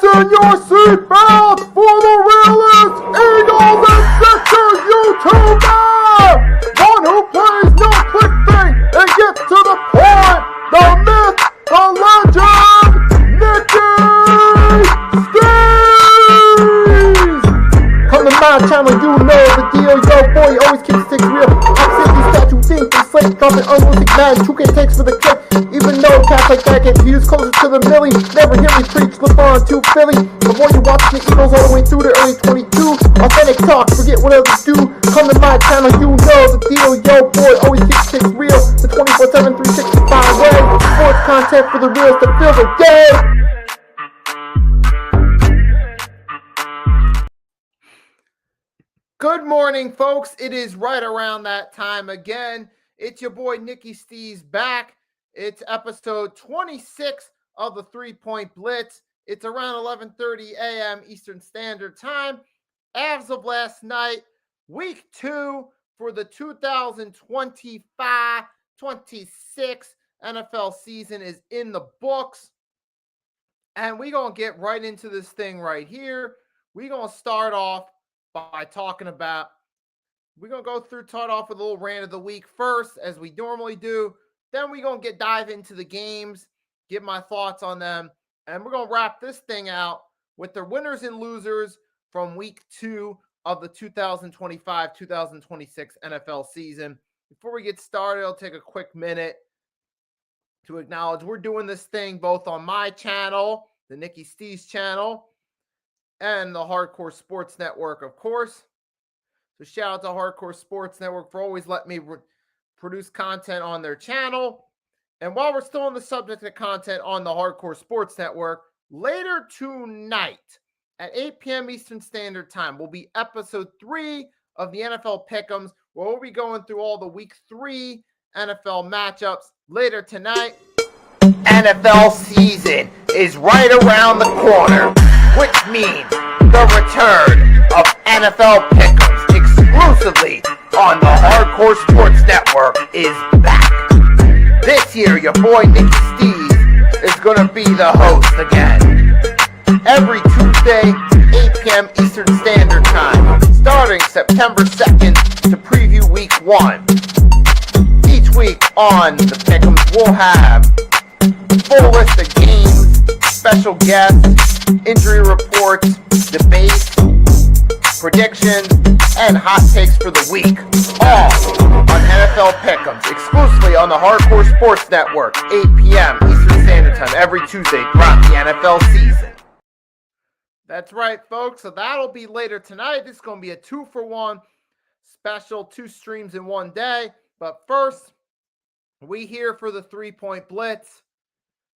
Fasten your seatbelts for the realest Eagles and Sixers YouTuber! One who plays no clickbait and gets to the point! The myth, the legend, Nicky Stees! Come to my channel, you know the deal. Yo, boy, always keeps things real. I'm simply statue think and slate, dropping unrealistic mad 2K takes for the clip. Even though cats like that get views closer to the milli, never hear me preach, flip on to Philly. Before you watch the Eagles all the way through to early 22, authentic talk, forget what others do. Come to my channel, you know the deal. Yo, boy, always keeps things real. The 24/7, 365 way. Sports content for the reals to fill the day. Good morning, folks. It is right around that time again. It's your boy Nicky Stees back. It's episode 26 of the 3-Point Blitz. It's around 11:30 a.m. Eastern Standard Time. As of last night, week 2 for the 2025-26 NFL season is in the books. And we're going to get right into this thing right here. We're going to start off by talking about, we're going to start off with a little rant of the week first, as we normally do. Then we're going to dive into the games, give my thoughts on them, and we're going to wrap this thing out with the winners and losers from week 2 of the 2025-2026 NFL season. Before we get started, I'll take a quick minute to acknowledge we're doing this thing both on my channel, the Nicky Stees channel, and the Hardcore Sports Network, of course. So shout out to Hardcore Sports Network for always letting me produce content on their channel. And while we're still on the subject of content on the Hardcore Sports Network, later tonight at 8 p.m. Eastern Standard Time will be episode 3 of the NFL Pick'ems, where we'll be going through all the week 3 NFL matchups later tonight. NFL season is right around the corner, which means the return of NFL Pick'ems exclusively on the Hardcore Sports Network is back. This year, your boy Nicky Stees is going to be the host again. Every Tuesday, 8 p.m. Eastern Standard Time, starting September 2nd to preview Week 1. Each week on the Pick'ems, we'll have a full list of games, special guests, injury reports, debates, predictions, and hot takes for the week, all on NFL Pick'ems, exclusively on the Hardcore Sports Network, 8 p.m. Eastern Standard Time, every Tuesday throughout the NFL season. That's right, folks. So that'll be later tonight. This is going to be a 2-for-1 special, 2 streams in one day. But first, we here for the 3-Point Blitz,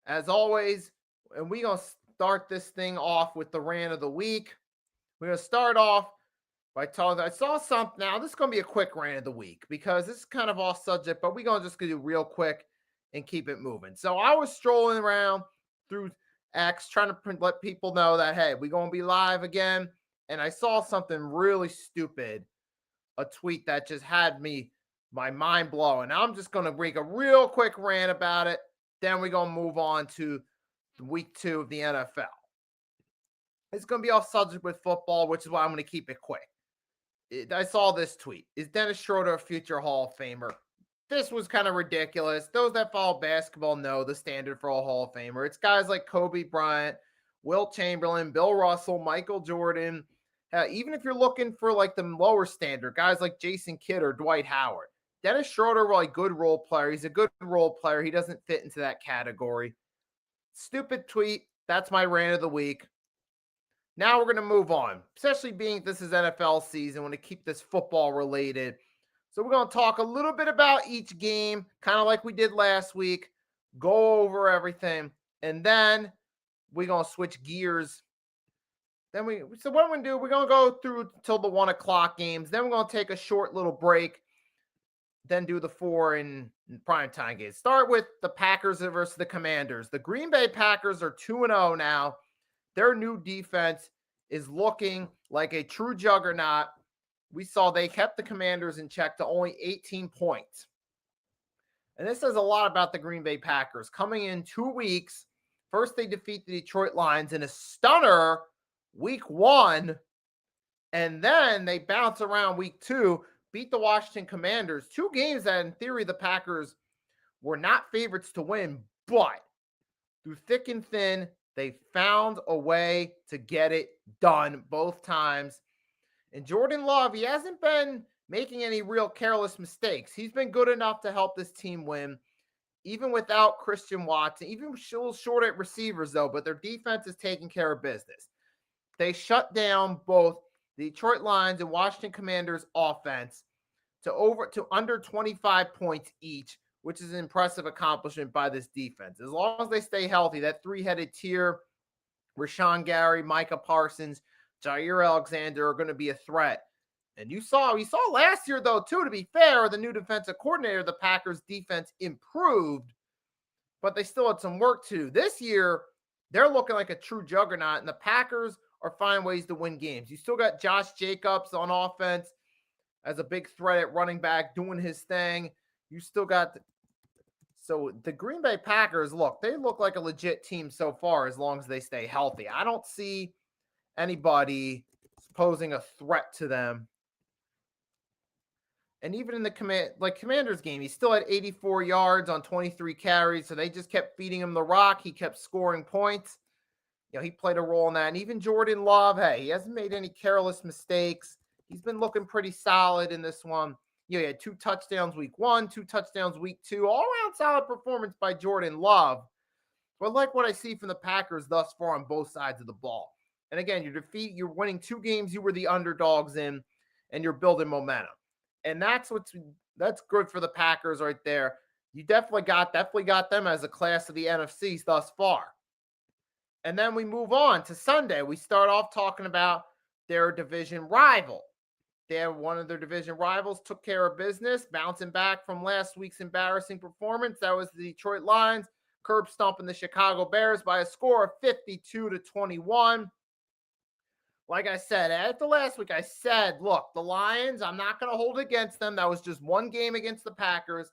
as always, and we're going to start this thing off with the rant of the week. We're going to start off by talking. I saw something. Now, this is going to be a quick rant of the week because this is kind of off subject, but we're going to just do real quick and keep it moving. So I was strolling around through X trying to let people know that, hey, we're going to be live again. And I saw something really stupid, a tweet that just had my mind blowing. I'm just going to make a real quick rant about it. Then we're going to move on to week 2 of the NFL. It's going to be off subject with football, which is why I'm going to keep it quick. I saw this tweet. Is Dennis Schroeder a future Hall of Famer? This was kind of ridiculous. Those that follow basketball know the standard for a Hall of Famer. It's guys like Kobe Bryant, Wilt Chamberlain, Bill Russell, Michael Jordan. Even if you're looking for like the lower standard, guys like Jason Kidd or Dwight Howard. Dennis Schroeder, well, a good role player. He's a good role player. He doesn't fit into that category. Stupid tweet. That's my rant of the week. Now we're going to move on, especially being this is NFL season. I want to keep this football related. So we're going to talk a little bit about each game, kind of like we did last week, go over everything, and then we're going to switch gears. So what I'm going to do, we're going to go through till the 1 o'clock games. Then we're going to take a short little break, then do the 4 in primetime games. Start with the Packers versus the Commanders. The Green Bay Packers are 2-0 now. Their new defense is looking like a true juggernaut. We saw they kept the Commanders in check to only 18 points. And this says a lot about the Green Bay Packers. Coming in 2 weeks First, they defeat the Detroit Lions in a stunner week 1, and then they bounce around week 2, beat the Washington Commanders. 2 games that, in theory, the Packers were not favorites to win, but through thick and thin, they found a way to get it done both times. And Jordan Love, he hasn't been making any real careless mistakes. He's been good enough to help this team win, even without Christian Watson, even a little short at receivers, though, but their defense is taking care of business. They shut down both the Detroit Lions and Washington Commanders offense to under 25 points each, which is an impressive accomplishment by this defense. As long as they stay healthy, that three-headed tier, Rashawn Gary, Micah Parsons, Jair Alexander, are going to be a threat. And we saw last year, though, too, to be fair, the new defensive coordinator, the Packers defense improved, but they still had some work to do. This year, they're looking like a true juggernaut, and the Packers are finding ways to win games. You still got Josh Jacobs on offense as a big threat at running back doing his thing. You still got so the Green Bay Packers, they look like a legit team so far as long as they stay healthy. I don't see anybody posing a threat to them. And even in the Commanders game, he still had 84 yards on 23 carries, so they just kept feeding him the rock. He kept scoring points. He played a role in that. And even Jordan Love, he hasn't made any careless mistakes. He's been looking pretty solid in this one. He had 2 touchdowns week 1, 2 touchdowns week 2. All-around solid performance by Jordan Love. But I like what I see from the Packers thus far on both sides of the ball. And again, you're winning 2 games you were the underdogs in, and you're building momentum. And that's good for the Packers right there. You definitely got them as a class of the NFC thus far. And then we move on to Sunday. We start off talking about their division rival. One of their division rivals took care of business, bouncing back from last week's embarrassing performance. That was the Detroit Lions, curb stomping the Chicago Bears by a score of 52-21. Like I said, after last week, I said, look, the Lions, I'm not going to hold against them. That was just one game against the Packers.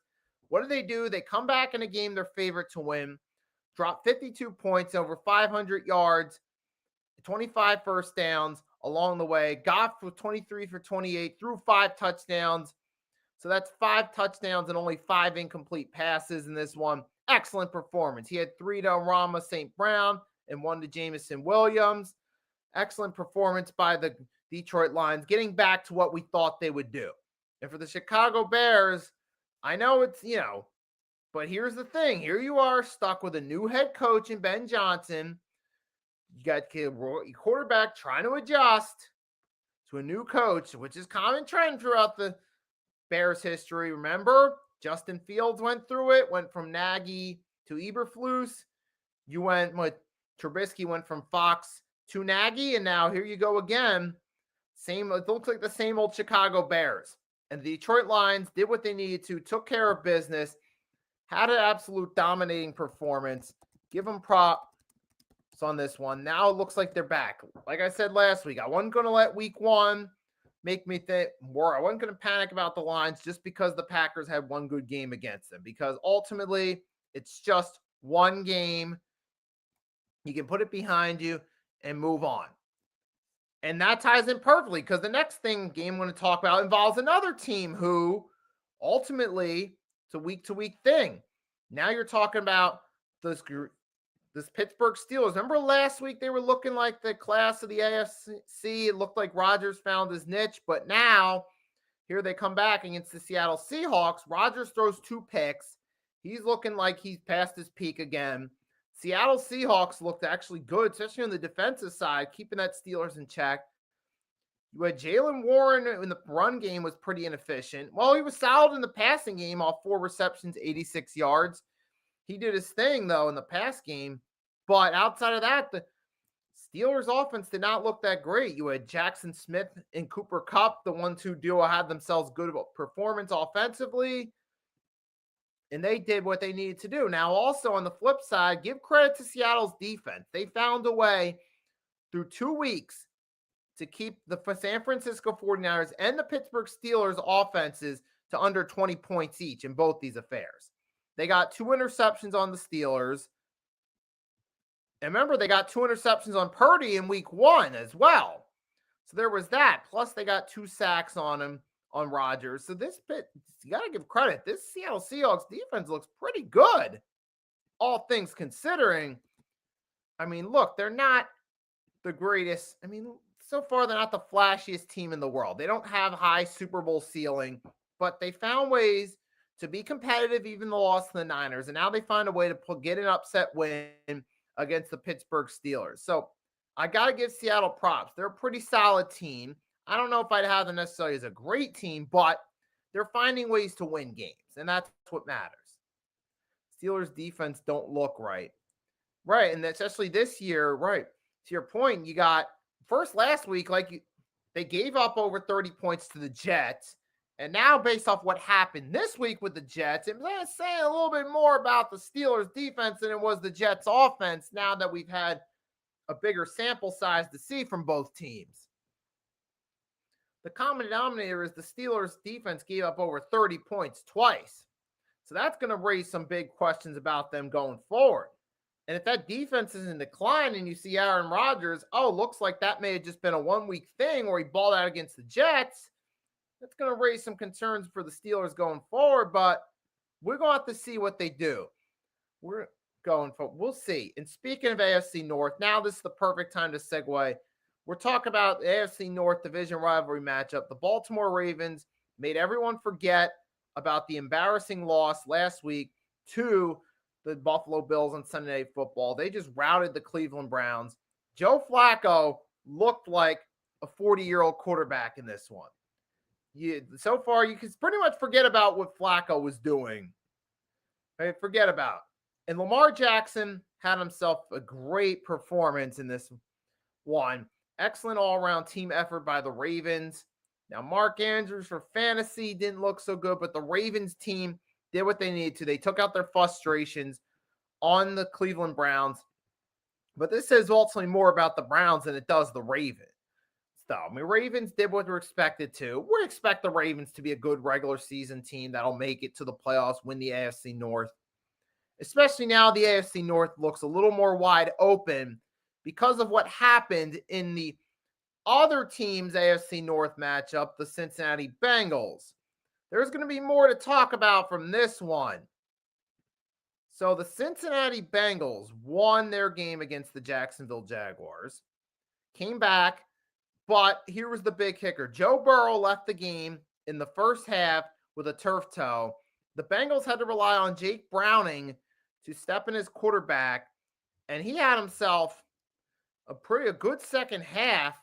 What do? They come back in a game they're favorite to win, drop 52 points, over 500 yards, 25 first downs along the way. Goff was 23 for 28, threw 5 touchdowns. So that's 5 touchdowns and only 5 incomplete passes in this one. Excellent performance. He had 3 to Rama St. Brown and 1 to Jamison Williams. Excellent performance by the Detroit Lions, getting back to what we thought they would do. And for the Chicago Bears, I know it's, but here's the thing. Here you are stuck with a new head coach in Ben Johnson. You got your quarterback trying to adjust to a new coach, which is common trend throughout the Bears history. Remember, Justin Fields went through it, went from Nagy to Eberflus. Trubisky went from Fox to Nagy, and now here you go again. It looks like the same old Chicago Bears. And the Detroit Lions did what they needed to, took care of business, had an absolute dominating performance. Give them props on this one. Now it looks like they're back. Like I said last week, I wasn't going to let week 1 make me think more. I wasn't going to panic about the Lions just because the Packers had one good game against them, because ultimately it's just one game. You can put it behind you and move on. And that ties in perfectly, because the next game I'm going to talk about involves another team who ultimately, it's a week-to-week thing. Now you're talking about this Pittsburgh Steelers. Remember last week they were looking like the class of the AFC. It looked like Rodgers found his niche, but now here they come back against the Seattle Seahawks. Rodgers throws 2 picks. He's looking like he's past his peak again. Seattle Seahawks looked actually good, especially on the defensive side, keeping that Steelers in check. You had Jaylen Warren in the run game was pretty inefficient. Well, he was solid in the passing game, off 4 receptions, 86 yards. He did his thing, though, in the pass game. But outside of that, the Steelers offense did not look that great. You had Jackson Smith and Cooper Kupp, the 1-2 duo, had themselves good performance offensively. And they did what they needed to do. Now, also on the flip side, give credit to Seattle's defense. They found a way through 2 weeks to keep the San Francisco 49ers and the Pittsburgh Steelers offenses to under 20 points each in both these affairs. They got 2 interceptions on the Steelers. And remember, they got 2 interceptions on Purdy in week 1 as well. So there was that. Plus, they got 2 sacks on him, on Rodgers. So this bit, you got to give credit. This Seattle Seahawks defense looks pretty good, all things considering. I mean, look, they're not the greatest. I mean, so far, they're not the flashiest team in the world. They don't have high Super Bowl ceiling, but they found ways to be competitive, even the loss to the Niners. And now they find a way to get an upset win against the Pittsburgh Steelers. So I got to give Seattle props. They're a pretty solid team. I don't know if I'd have them necessarily as a great team, but they're finding ways to win games, and that's what matters. Steelers defense don't look right. Right, and especially this year, right, to your point, you got first last week, they gave up over 30 points to the Jets. And now, based off what happened this week with the Jets, it's saying a little bit more about the Steelers defense than it was the Jets offense now that we've had a bigger sample size to see from both teams. The common denominator is the Steelers defense gave up over 30 points twice. So that's going to raise some big questions about them going forward. And if that defense is in decline and you see Aaron Rodgers, looks like that may have just been a 1-week thing where he balled out against the Jets, that's going to raise some concerns for the Steelers going forward, but we're going to have to see what they do. We'll see. And speaking of AFC North, now this is the perfect time to segue. We're talking about the AFC North division rivalry matchup. The Baltimore Ravens made everyone forget about the embarrassing loss last week to the Buffalo Bills on Sunday Night Football. They just routed the Cleveland Browns. Joe Flacco looked like a 40-year-old quarterback in this one. So far, you can pretty much forget about what Flacco was doing. Right? Forget about. And Lamar Jackson had himself a great performance in this one. Excellent all-around team effort by the Ravens. Now, Mark Andrews for fantasy didn't look so good, but the Ravens team did what they needed to. They took out their frustrations on the Cleveland Browns. But this says ultimately more about the Browns than it does the Ravens. So, Ravens did what they're expected to. We expect the Ravens to be a good regular season team that'll make it to the playoffs, win the AFC North. Especially now the AFC North looks a little more wide open because of what happened in the other team's AFC North matchup, the Cincinnati Bengals. There's going to be more to talk about from this one. So the Cincinnati Bengals won their game against the Jacksonville Jaguars, came back, but here was the big kicker. Joe Burrow left the game in the first half with a turf toe. The Bengals had to rely on Jake Browning to step in as quarterback, and he had himself a good second half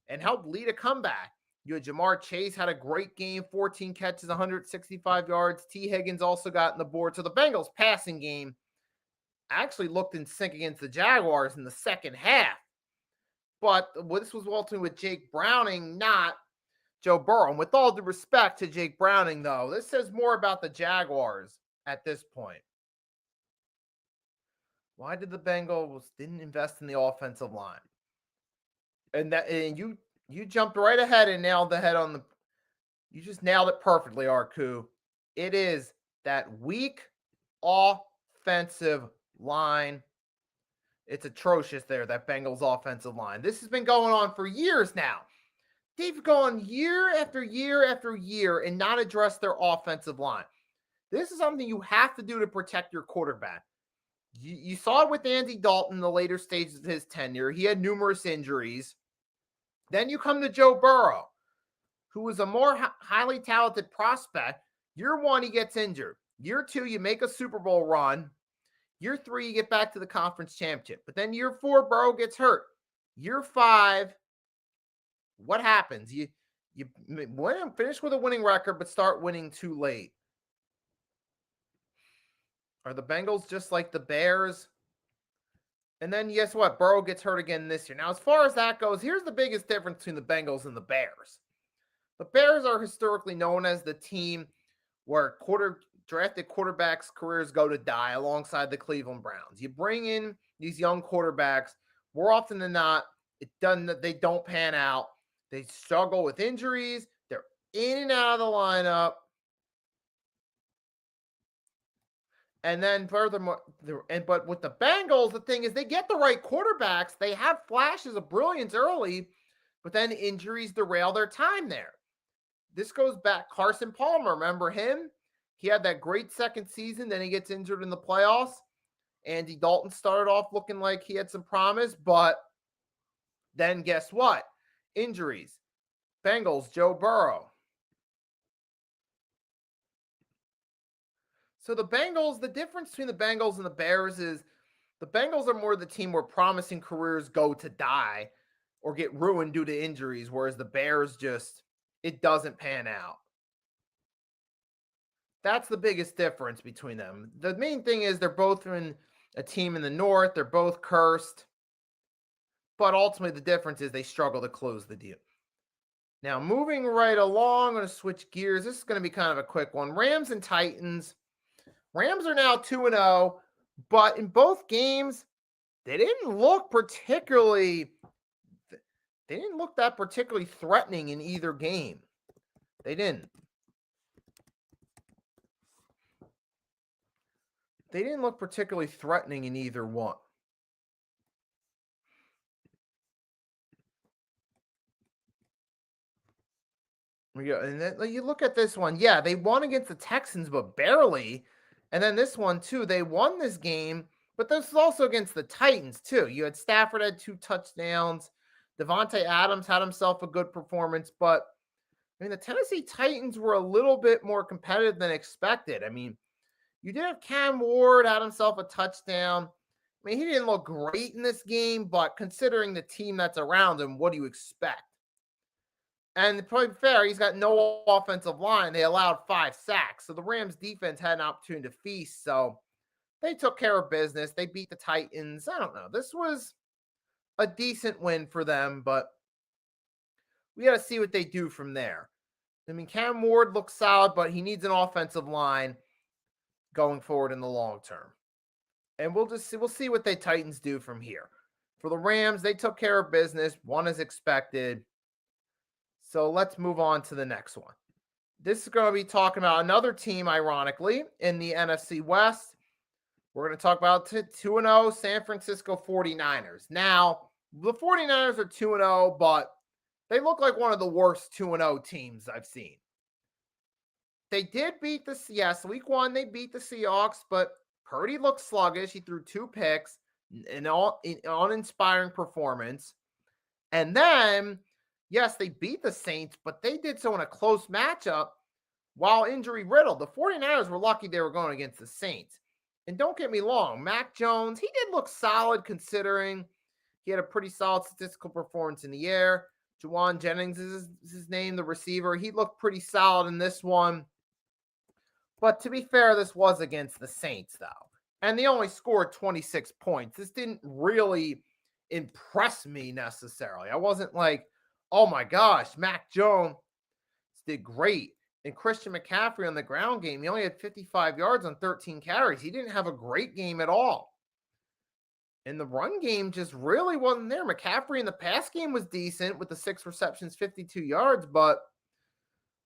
and helped lead a comeback. You had Jamar Chase had a great game, 14 catches, 165 yards. T. Higgins also got in the board. So the Bengals passing game actually looked in sync against the Jaguars in the second half. But this was ultimately with Jake Browning, not Joe Burrow. And with all due respect to Jake Browning, though, this says more about the Jaguars at this point. Why did the Bengals didn't invest in the offensive line? And you jumped right ahead and nailed the head on the. You just nailed it perfectly, Arku. It is that weak offensive line. It's atrocious there, that Bengals offensive line. This has been going on for years now. They've gone year after year after year and not addressed their offensive line. This is something you have to do to protect your quarterback. You saw it with Andy Dalton in the later stages of his tenure. He had numerous injuries. Then you come to Joe Burrow, who was a more highly talented prospect. Year 1, he gets injured. Year 2, you make a Super Bowl run. Year 3, you get back to the conference championship. But then year 4, Burrow gets hurt. Year 5, what happens? You finish with a winning record, but start winning too late. Are the Bengals just like the Bears? And then guess what? Burrow gets hurt again this year. Now, as far as that goes, here's the biggest difference between the Bengals and the Bears. The Bears are historically known as the team where drafted quarterbacks' careers go to die alongside the Cleveland Browns. You bring in these young quarterbacks, more often than not, they don't pan out. They struggle with injuries. They're in and out of the lineup. And then furthermore, but with the Bengals, the thing is they get the right quarterbacks. They have flashes of brilliance early, but then injuries derail their time there. This goes back Carson Palmer, remember him? He had that great second season, then he gets injured in the playoffs. Andy Dalton started off looking like he had some promise, but then guess what? Injuries. Bengals, Joe Burrow. So the Bengals, the difference between the Bengals and the Bears is the Bengals are more the team where promising careers go to die or get ruined due to injuries, whereas the Bears just, it doesn't pan out. That's the biggest difference between them. The main thing is they're both in a team in the North. They're both cursed. But ultimately, the difference is they struggle to close the deal. Now, moving right along, I'm going to switch gears. This is going to be kind of a quick one. Rams and Titans. Rams are now 2-0, but in both games, they didn't look that particularly threatening in either game. They didn't. They didn't look particularly threatening in either one. And then you look at this one. Yeah, they won against the Texans, but barely. And then this one, too. They won this game, but this was also against the Titans, too. You had Stafford had 2 touchdowns. Devontae Adams had himself a good performance, but I mean, the Tennessee Titans were a little bit more competitive than expected. I mean, you did have Cam Ward had himself a touchdown. I mean, he didn't look great in this game, but considering the team that's around him, what do you expect? And to be fair, he's got no offensive line. They allowed 5 sacks. So the Rams defense had an opportunity to feast. So they took care of business. They beat the Titans. I don't know. This was a decent win for them, but we got to see what they do from there. I mean, Cam Ward looks solid, but he needs an offensive line going forward in the long term. And we'll see what the Titans do from here. For the Rams, they took care of business. Won as expected. So let's move on to the next one. This is going to be talking about another team, ironically, in the NFC West. We're going to talk about 2-0 San Francisco 49ers. Now, the 49ers are 2-0, but they look like one of the worst 2-0 teams I've seen. They did beat week 1, they beat the Seahawks, but Purdy looked sluggish. He threw 2 picks, an uninspiring performance. And then, yes, they beat the Saints, but they did so in a close matchup while injury riddled. The 49ers were lucky they were going against the Saints. And don't get me wrong, Mac Jones, he did look solid considering he had a pretty solid statistical performance in the air. Juwan Jennings is his name, the receiver. He looked pretty solid in this one. But to be fair, this was against the Saints, though. And they only scored 26 points. This didn't really impress me necessarily. I wasn't like, oh my gosh, Mac Jones did great. And Christian McCaffrey on the ground game, he only had 55 yards on 13 carries. He didn't have a great game at all. And the run game just really wasn't there. McCaffrey in the pass game was decent with the 6 receptions, 52 yards, but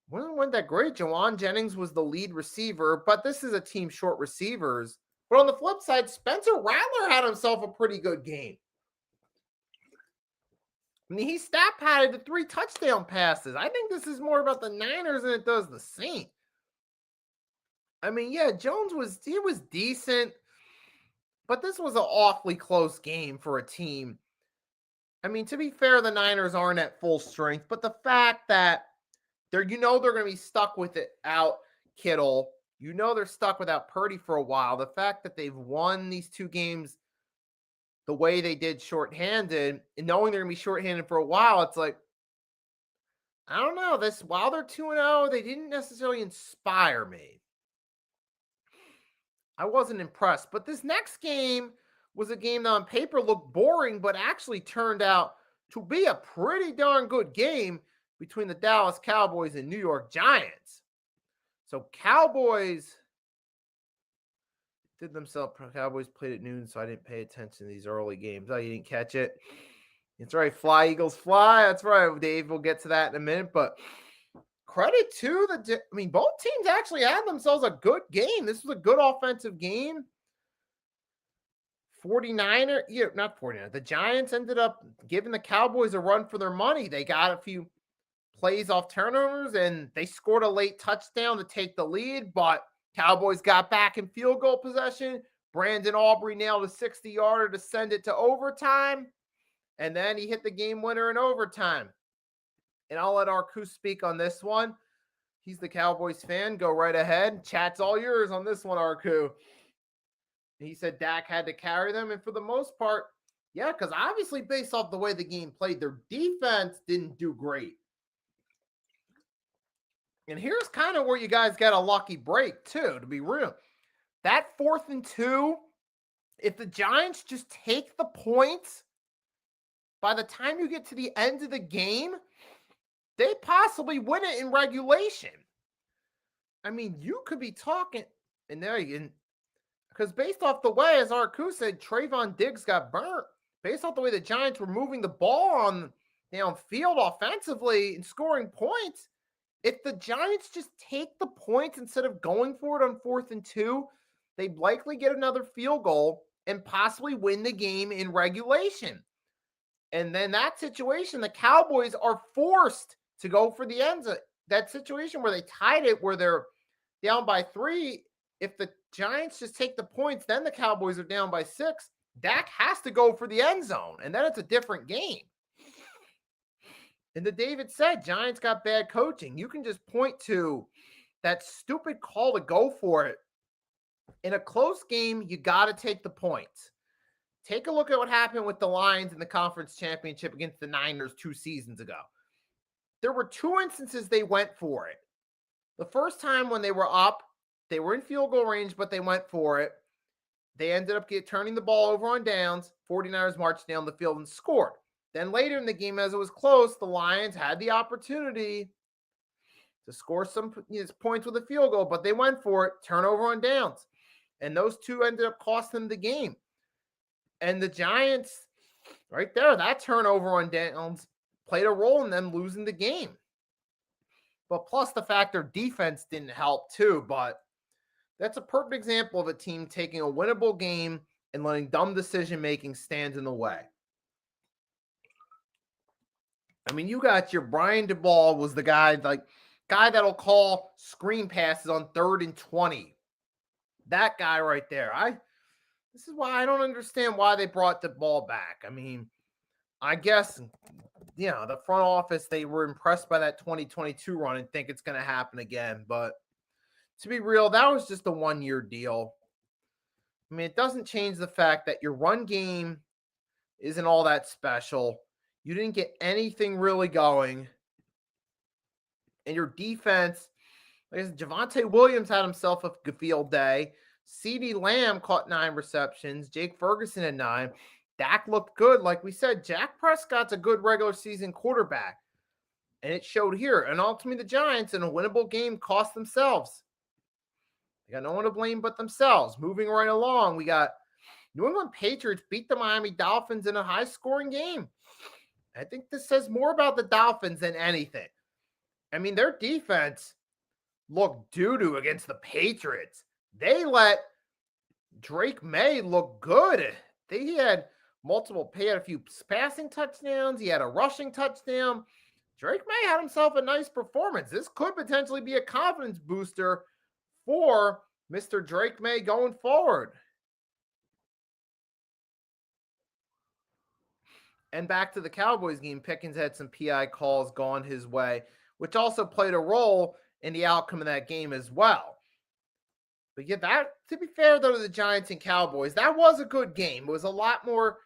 wasn't that great. Juwan Jennings was the lead receiver, but this is a team short receivers. But on the flip side, Spencer Rattler had himself a pretty good game. I mean, he stat padded to 3 touchdown passes. I think this is more about the Niners than it does the Saints. I mean, yeah, Jones was decent, but this was an awfully close game for a team. I mean, to be fair, the Niners aren't at full strength, but the fact that they're going to be stuck without Kittle. They're stuck without Purdy for a while. The fact that they've won these 2 games the way they did shorthanded, and knowing they're going to be shorthanded for a while, it's like, I don't know. While they're 2-0, they didn't necessarily inspire me. I wasn't impressed. But this next game was a game that on paper looked boring, but actually turned out to be a pretty darn good game between the Dallas Cowboys and New York Giants. So Cowboys played at noon, so I didn't pay attention to these early games. Oh, you didn't catch it? It's right. Fly, Eagles, fly. That's right, Dave. We'll get to that in a minute. But credit to both teams actually had themselves a good game. This was a good offensive game. 49er, the Giants ended up giving the Cowboys a run for their money. They got a few plays off turnovers, and they scored a late touchdown to take the lead, but Cowboys got back in field goal possession. Brandon Aubrey nailed a 60-yarder to send it to overtime, and then he hit the game winner in overtime. And I'll let Arcus speak on this one. He's the Cowboys fan. Go right ahead. Chat's all yours on this one, Arcus. He said Dak had to carry them, and for the most part, yeah, because obviously based off the way the game played, their defense didn't do great. And here's kind of where you guys got a lucky break, too, to be real. That 4th and 2, if the Giants just take the points, by the time you get to the end of the game, they possibly win it in regulation. I mean, you could be talking, and there you go. Because based off the way, as Arcus said, Trayvon Diggs got burnt. Based off the way the Giants were moving the ball on downfield offensively and scoring points, if the Giants just take the points instead of going for it on 4th and 2, they'd likely get another field goal and possibly win the game in regulation. And then that situation, the Cowboys are forced to go for the end zone. That situation where they tied it, where they're down by 3, if the Giants just take the points, then the Cowboys are down by 6. Dak has to go for the end zone, and then it's a different game. And the David said, Giants got bad coaching. You can just point to that stupid call to go for it. In a close game, you got to take the points. Take a look at what happened with the Lions in the conference championship against the Niners 2 seasons ago. There were 2 instances they went for it. The first time when they were up, they were in field goal range, but they went for it. They ended up turning the ball over on downs. 49ers marched down the field and scored. Then later in the game, as it was close, the Lions had the opportunity to score some points with a field goal, but they went for it, turnover on downs. And those 2 ended up costing them the game. And the Giants, right there, that turnover on downs played a role in them losing the game. But plus the fact their defense didn't help too. But that's a perfect example of a team taking a winnable game and letting dumb decision-making stand in the way. I mean, you got your Brian DeBall was the guy that'll call screen passes on 3rd and 20. That guy right there. This is why I don't understand why they brought the ball back. I mean, I guess, the front office, they were impressed by that 2022 run and think it's going to happen again. But to be real, that was just a 1-year deal. I mean, it doesn't change the fact that your run game isn't all that special. You didn't get anything really going. And your defense, like I said, Javonte Williams had himself a field day. CeeDee Lamb caught 9 receptions. Jake Ferguson had 9. Dak looked good. Like we said, Dak Prescott's a good regular season quarterback. And it showed here. And ultimately, the Giants in a winnable game cost themselves. They got no one to blame but themselves. Moving right along, we got New England Patriots beat the Miami Dolphins in a high-scoring game. I think this says more about the Dolphins than anything. I mean, their defense looked doo-doo against the Patriots. They let Drake May look good. He had a few passing touchdowns. He had a rushing touchdown. Drake May had himself a nice performance. This could potentially be a confidence booster for Mr. Drake May going forward. And back to the Cowboys game, Pickens had some PI calls gone his way, which also played a role in the outcome of that game as well. But yeah, to be fair, though, to the Giants and Cowboys, that was a good game. It was a lot more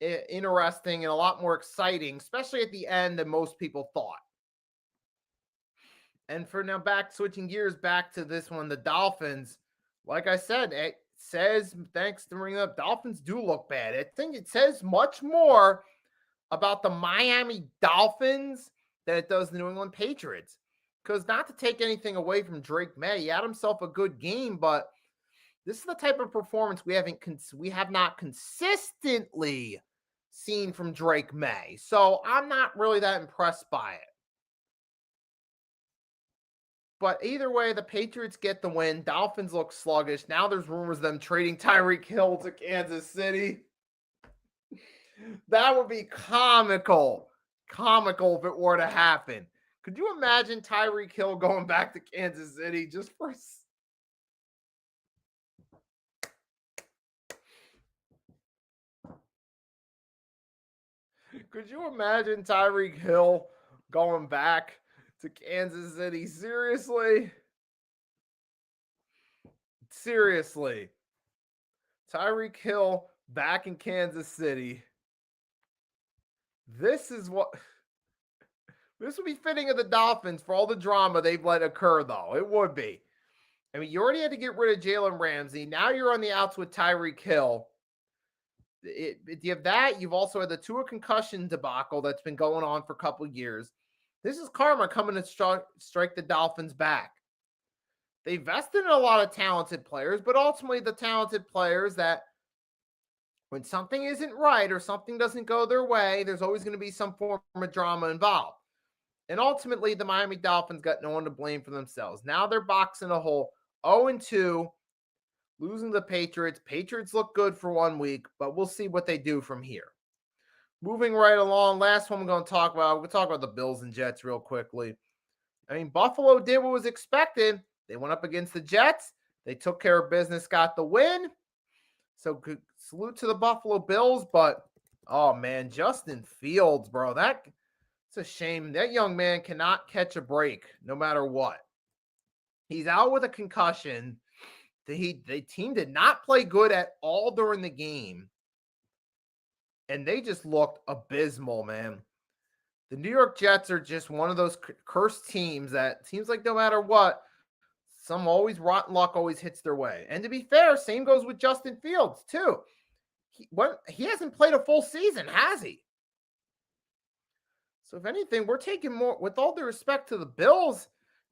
interesting and a lot more exciting, especially at the end, than most people thought. And for now, switching gears back to this one, the Dolphins, like I said, it says, thanks to bringing up, Dolphins do look bad. I think it says much more about the Miami Dolphins than it does the New England Patriots. Because not to take anything away from Drake May, he had himself a good game, but this is the type of performance we have not consistently seen from Drake May. So I'm not really that impressed by it. But either way, the Patriots get the win. Dolphins look sluggish. Now there's rumors of them trading Tyreek Hill to Kansas City. That would be comical. Comical if it were to happen. Could you imagine Tyreek Hill going back to Kansas City just for... Could you imagine Tyreek Hill going back to Kansas City? Seriously? Seriously. Tyreek Hill back in Kansas City. This is what... This would be fitting of the Dolphins for all the drama they've let occur, though. It would be. I mean, you already had to get rid of Jalen Ramsey. Now you're on the outs with Tyreek Hill. You have that. You've also had the Tua concussion debacle that's been going on for a couple years. This is karma coming to strike the Dolphins back. They invested in a lot of talented players, but ultimately the talented players that when something isn't right or something doesn't go their way, there's always going to be some form of drama involved. And ultimately, the Miami Dolphins got no one to blame for themselves. Now they're boxing a hole 0-2, losing to the Patriots. Patriots look good for 1 week, but we'll see what they do from here. Moving right along, last one we're going to talk about. We'll talk about the Bills and Jets real quickly. I mean, Buffalo did what was expected. They went up against the Jets. They took care of business, got the win. So salute to the Buffalo Bills, but, oh, man, Justin Fields, bro, it's a shame. That young man cannot catch a break no matter what. He's out with a concussion. The team did not play good at all during the game. And they just looked abysmal, man. The New York Jets are just one of those cursed teams that seems like no matter what, some always rotten luck always hits their way. And to be fair, same goes with Justin Fields, too. He hasn't played a full season, has he? So if anything, we're taking more, with all due respect to the Bills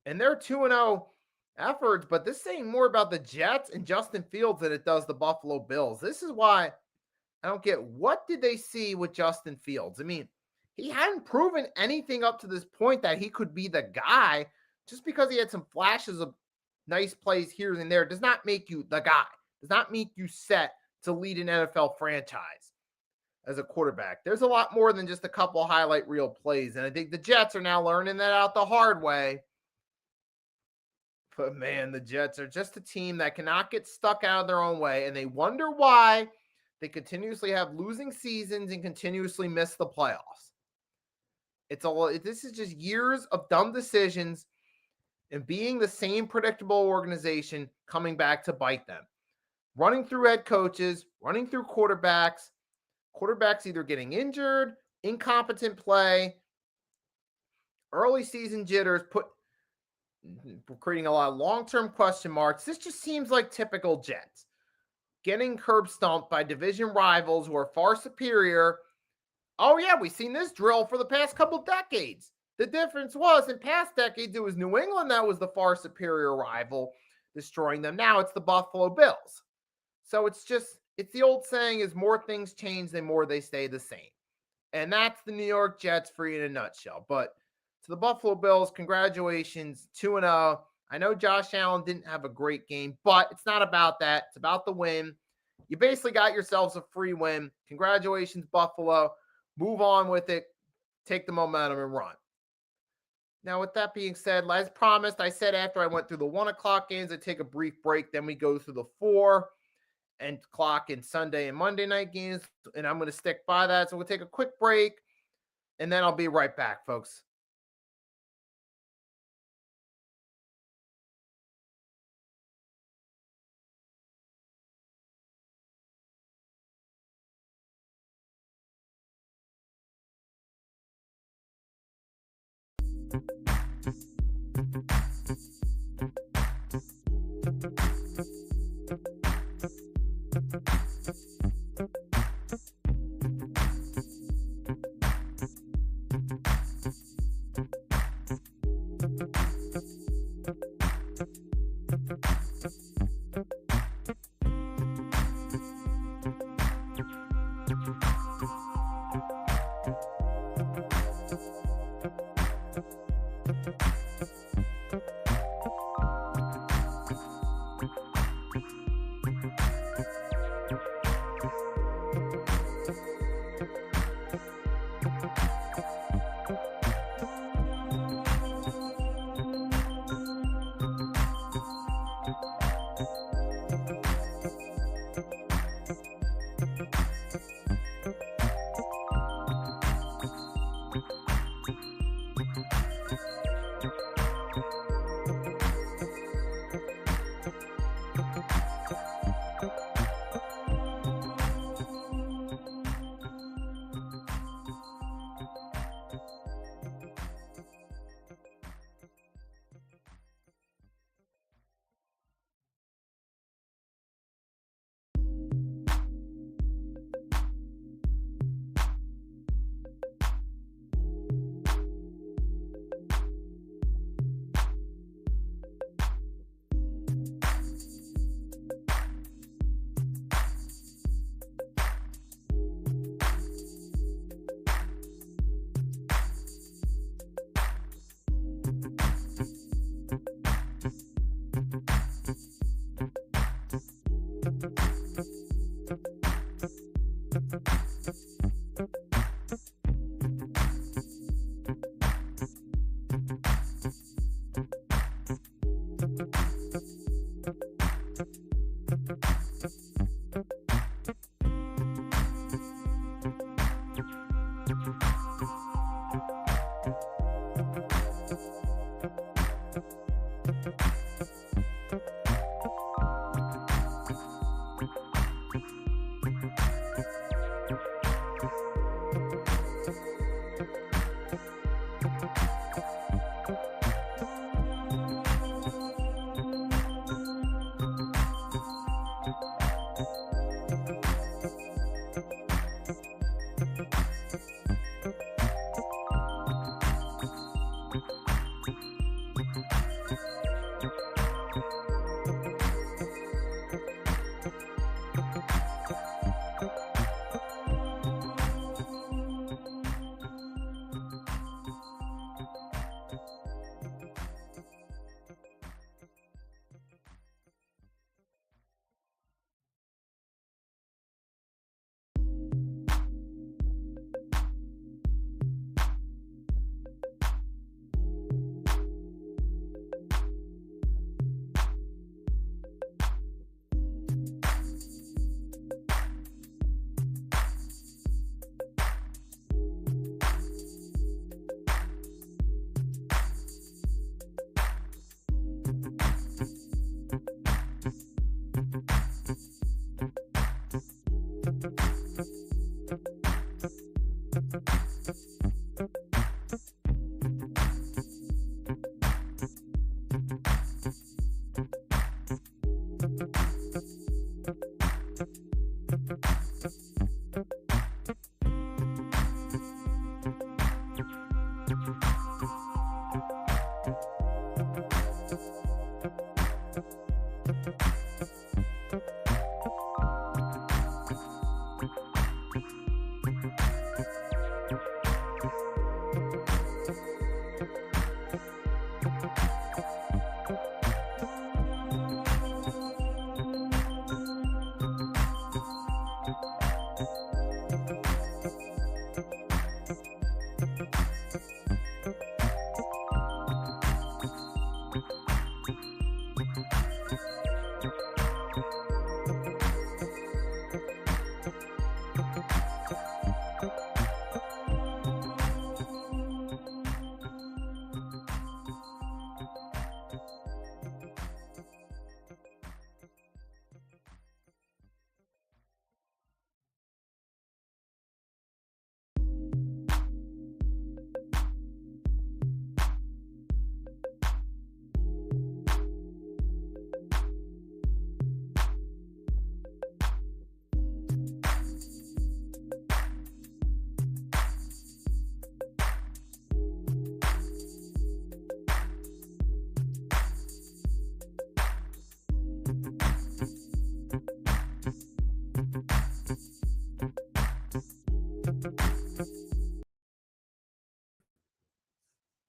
and their 2-0 efforts, but this is saying more about the Jets and Justin Fields than it does the Buffalo Bills. This is why I don't get, what did they see with Justin Fields? I mean, he hadn't proven anything up to this point that he could be the guy. Just because he had some flashes of nice plays here and there does not make you the guy. Does not make you set to lead an NFL franchise as a quarterback. There's a lot more than just a couple highlight reel plays. And I think the Jets are now learning that out the hard way. But man, the Jets are just a team that cannot get stuck out of their own way. And they wonder why they continuously have losing seasons and continuously miss the playoffs. This is just years of dumb decisions and being the same predictable organization coming back to bite them. Running through head coaches, running through quarterbacks either getting injured, incompetent play, early season jitters, creating a lot of long-term question marks. This just seems like typical Jets. Getting curb stomped by division rivals who are far superior. Oh yeah, we've seen this drill for the past couple decades. The difference was in past decades, it was New England that was the far superior rival, destroying them. Now it's the Buffalo Bills. So it's the old saying is more things change than more they stay the same. And that's the New York Jets for you in a nutshell. But to the Buffalo Bills, congratulations, 2-0. I know Josh Allen didn't have a great game, but it's not about that. It's about the win. You basically got yourselves a free win. Congratulations, Buffalo. Move on with it. Take the momentum and run. Now, with that being said, as promised, I said after I went through the 1 o'clock games, I'd take a brief break. Then we go through the 4 and clock in Sunday and Monday night games, and I'm going to stick by that. So we'll take a quick break, and then I'll be right back, folks.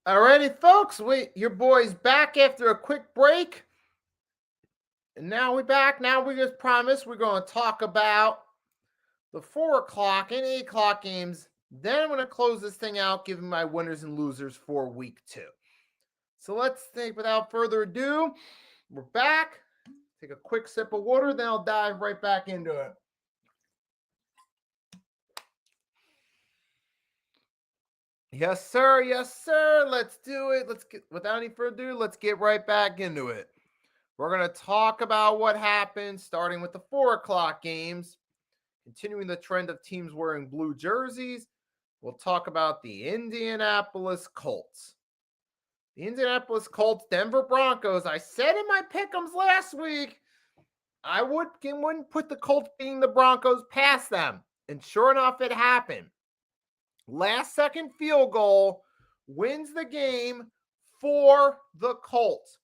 Alrighty, folks, your boy's back after a quick break. And now we're back. Now we just promised we're going to talk about the 4 o'clock and 8 o'clock games. Then I'm going to close this thing out, giving my winners and losers for week 2. So let's think without further ado. We're back. Take a quick sip of water, then I'll dive right back into it. Yes, sir. Yes, sir. Let's do it. Without any further ado, let's get right back into it. We're going to talk about what happened, starting with the 4 o'clock games, continuing the trend of teams wearing blue jerseys. We'll talk about the Indianapolis Colts. The Indianapolis Colts, Denver Broncos. I said in my pick'ems last week, I wouldn't put the Colts beating the Broncos past them. And sure enough, it happened. Last second field goal wins the game for the Colts.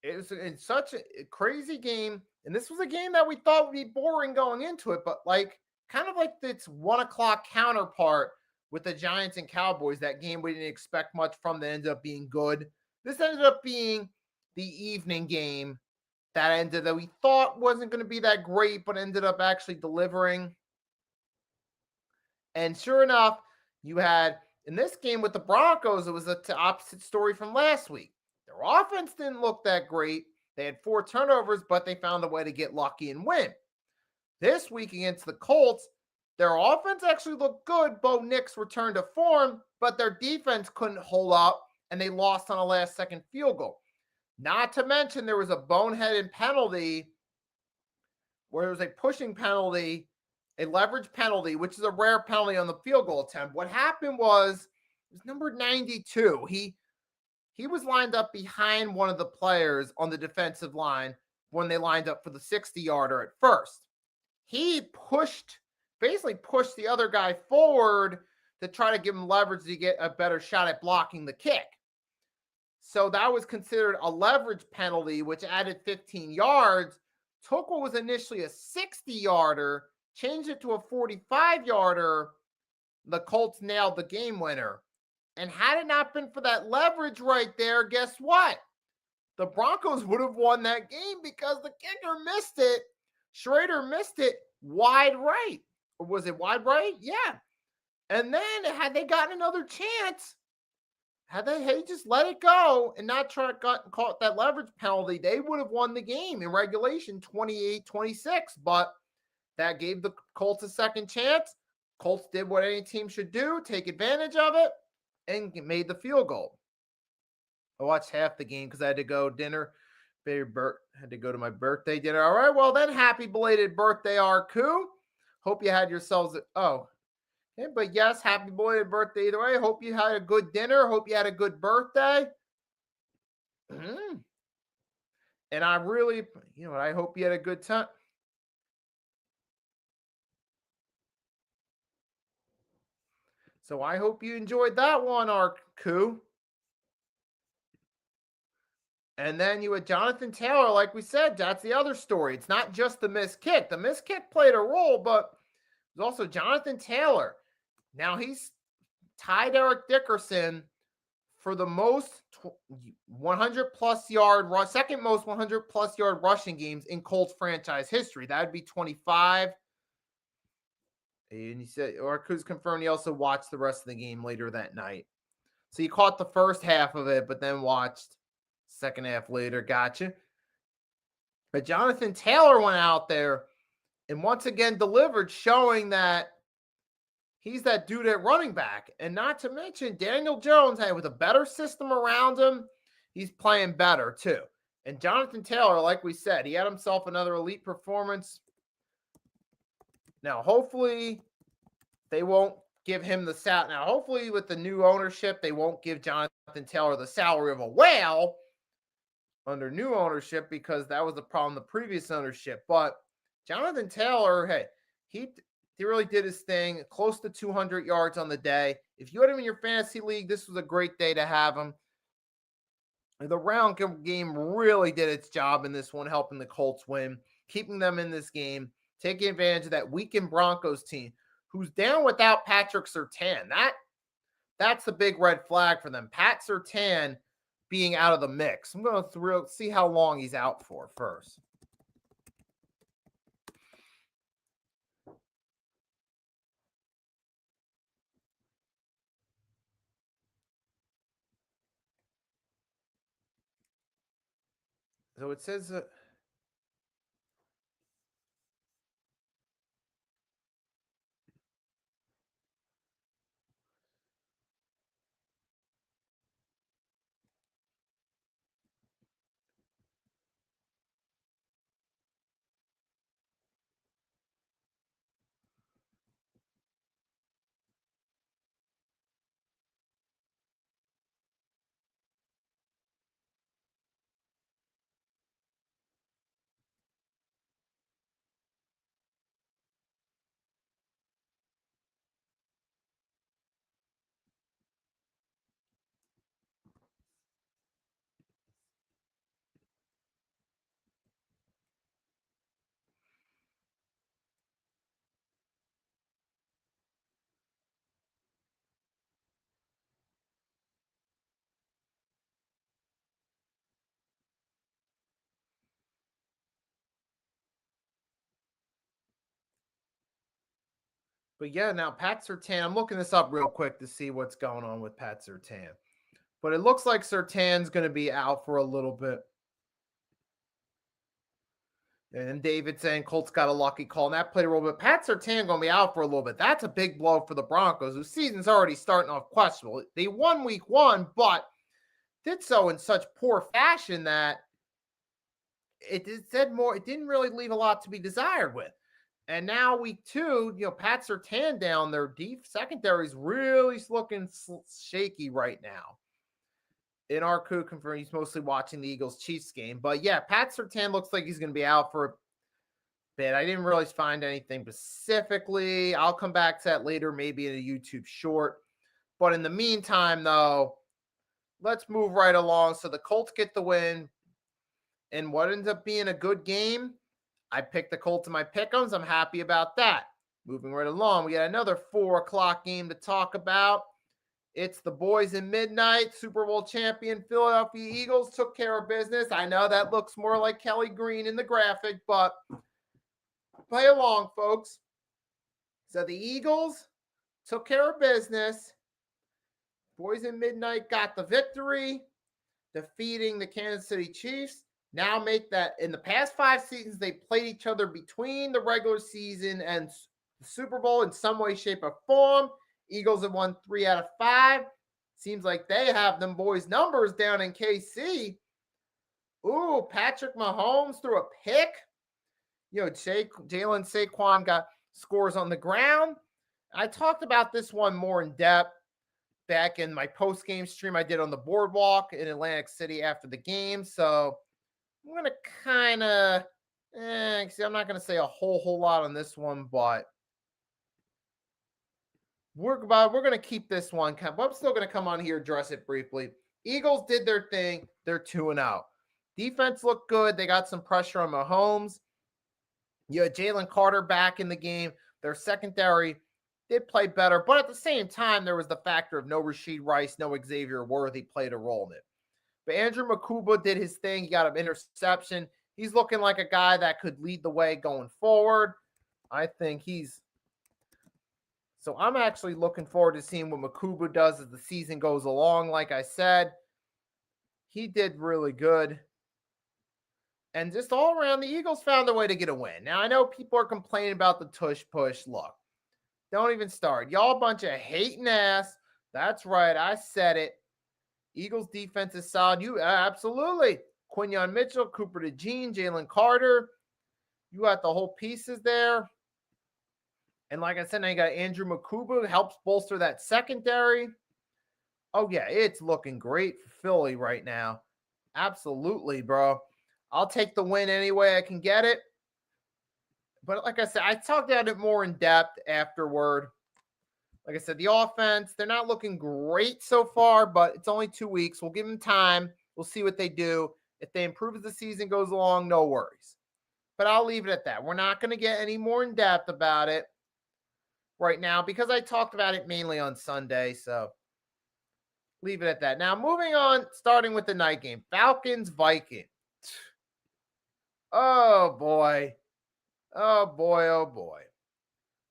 It was in such a crazy game. And this was a game that we thought would be boring going into it, but kind of like its 1 o'clock counterpart with the Giants and Cowboys. That game we didn't expect much from that ended up being good. This ended up being the evening game that we thought wasn't going to be that great, but ended up actually delivering. And sure enough, you had in this game with the Broncos, it was the opposite story from last week. Their offense didn't look that great. They had 4 turnovers, but they found a way to get lucky and win. This week against the Colts, their offense actually looked good. Bo Nix returned to form, but their defense couldn't hold up, and they lost on a last-second field goal. Not to mention, there was a boneheaded penalty where it was a pushing penalty, a leverage penalty, which is a rare penalty on the field goal attempt. What happened was, it was number 92. He was lined up behind one of the players on the defensive line when they lined up for the 60-yarder at first. He basically pushed the other guy forward to try to give him leverage to get a better shot at blocking the kick. So that was considered a leverage penalty, which added 15 yards, took what was initially a 60-yarder, changed it to a 45-yarder. The Colts nailed the game winner. And had it not been for that leverage right there, guess what? The Broncos would have won that game because the kicker missed it. Schrader missed it wide right. Or was it wide right? Yeah. And then had they gotten another chance, had they just let it go and not caught that leverage penalty, they would have won the game in regulation 28-26. But that gave the Colts a second chance. Colts did what any team should do, take advantage of it, and made the field goal. I watched half the game because I had to go dinner. Had to go to my birthday dinner. All right, well then, happy belated birthday, Arku. Hope you had yourselves. But yes, happy belated birthday either way. Hope you had a good dinner. Hope you had a good birthday. And I really, I hope you had a good time. So I hope you enjoyed that one, Arku. And then you had Jonathan Taylor, like we said, that's the other story. It's not just the missed kick. The missed kick played a role, but there's also Jonathan Taylor. Now he's tied Eric Dickerson for the most 100 plus yard, second most 100 plus yard rushing games in Colts franchise history. That would be 25. And he said, or Kuz confirmed he also watched the rest of the game later that night. So he caught the first half of it, but then watched second half later. Gotcha. But Jonathan Taylor went out there and once again delivered, showing that he's that dude at running back. And not to mention Daniel Jones, hey, with a better system around him, he's playing better too. And Jonathan Taylor, like we said, he had himself another elite performance. Now, hopefully they won't give him the salary. Now, hopefully with the new ownership, they won't give Jonathan Taylor the salary of a whale under new ownership, because that was the problem the previous ownership. But Jonathan Taylor, hey, he really did his thing, close to 200 yards on the day. If you had him in your fantasy league, this was a great day to have him. The round game really did its job in this one, helping the Colts win, keeping them in this game, taking advantage of that weakened Broncos team, who's down without Patrick Surtain. That's the big red flag for them. Pat Surtain being out of the mix. I'm going to see how long he's out for first. So it says But yeah, now Pat Surtain, I'm looking this up real quick to see what's going on with Pat Surtain. But it looks like Surtain's going to be out for a little bit. And David saying Colts got a lucky call, and that played a role. But Pat Surtain going to be out for a little bit. That's a big blow for the Broncos, whose season's already starting off questionable. They won week 1, but did so in such poor fashion that it didn't really leave a lot to be desired with. And now week 2, Pat Surtain down, their deep secondary is really looking shaky right now. In our coup confirmed, he's mostly watching the Eagles-Chiefs game. But yeah, Pat Surtain looks like he's going to be out for a bit. I didn't really find anything specifically. I'll come back to that later, maybe in a YouTube short. But in the meantime, though, let's move right along. So the Colts get the win. And what ends up being a good game, I picked the Colts in my pick'ems. I'm happy about that. Moving right along, we got another 4 o'clock game to talk about. It's the boys in midnight. Super Bowl champion Philadelphia Eagles took care of business. I know that looks more like Kelly Green in the graphic, but play along, folks. So the Eagles took care of business. Boys in midnight got the victory, defeating the Kansas City Chiefs. Now make that, in the past 5 seasons, they played each other between the regular season and the Super Bowl in some way, shape, or form. Eagles have won 3 out of 5. Seems like they have them boys' numbers down in KC. Ooh, Patrick Mahomes threw a pick. Jalen Saquon got scores on the ground. I talked about this one more in depth back in my post-game stream I did on the boardwalk in Atlantic City after the game. So I'm going to kind of, I'm not going to say a whole lot on this one, but we're going to keep this one. But I'm still going to come on here, address it briefly. Eagles did their thing. They're 2-0. Defense looked good. They got some pressure on Mahomes. You had Jalen Carter back in the game. Their secondary did play better, but at the same time, there was the factor of no Rashid Rice, no Xavier Worthy played a role in it. But Andrew Makuba did his thing. He got an interception. He's looking like a guy that could lead the way going forward. I think so I'm actually looking forward to seeing what Makuba does as the season goes along. Like I said, he did really good. And just all around, the Eagles found a way to get a win. Now, I know people are complaining about the tush-push. Look, don't even start. Y'all a bunch of hating ass. That's right. I said it. Eagles defense is solid. Absolutely. Quinyon Mitchell, Cooper DeJean, Jalen Carter. You got the whole pieces there. And like I said, now you got Andrew Makuba, helps bolster that secondary. Oh, yeah, it's looking great for Philly right now. Absolutely, bro. I'll take the win any way I can get it. But like I said, I talked about it more in depth afterward. Like I said, the offense, they're not looking great so far, but it's only 2 weeks. We'll give them time. We'll see what they do. If they improve as the season goes along, no worries. But I'll leave it at that. We're not going to get any more in depth about it right now because I talked about it mainly on Sunday. So leave it at that. Now, moving on, starting with the night game. Falcons-Vikings. Oh, boy. Oh, boy. Oh, boy.